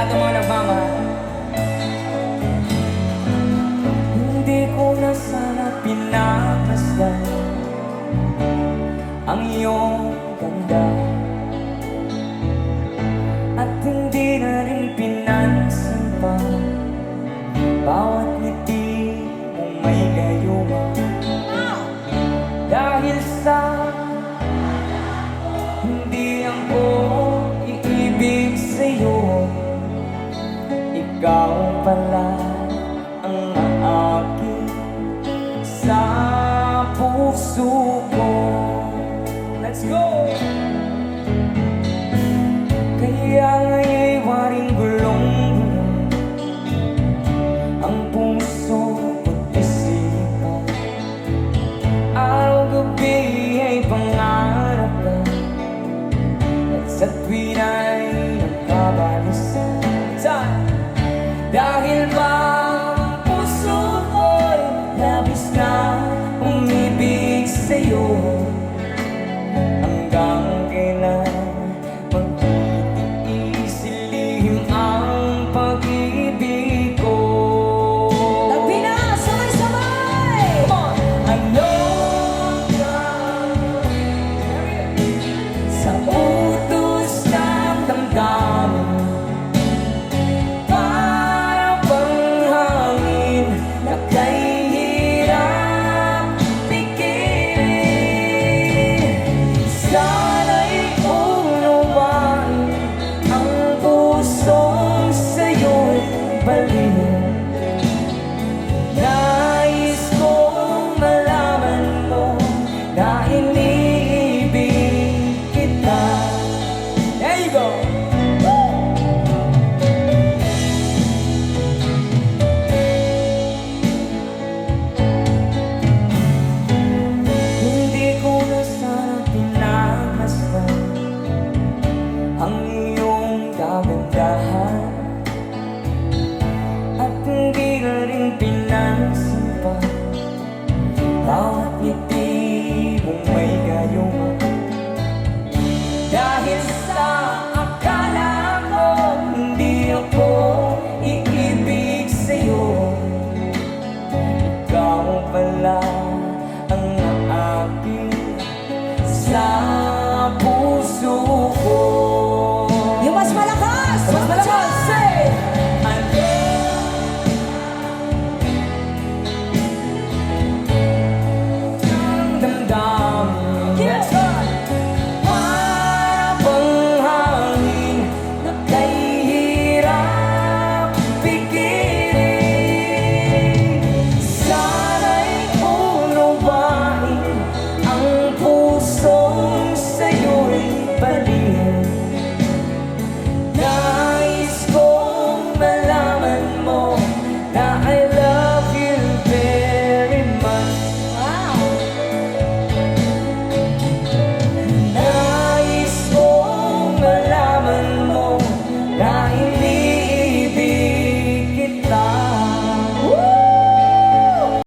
lahat ng mga nagmamahal. Hindi ko na sana pinapasdan ang iyong ganda, at hindi na rin pinansin pa bawat ngiti mong may gayuma. Dahil sa hindi ako iibig sa'yo, ikaw pala ang aakit sa puso ko. Let's go!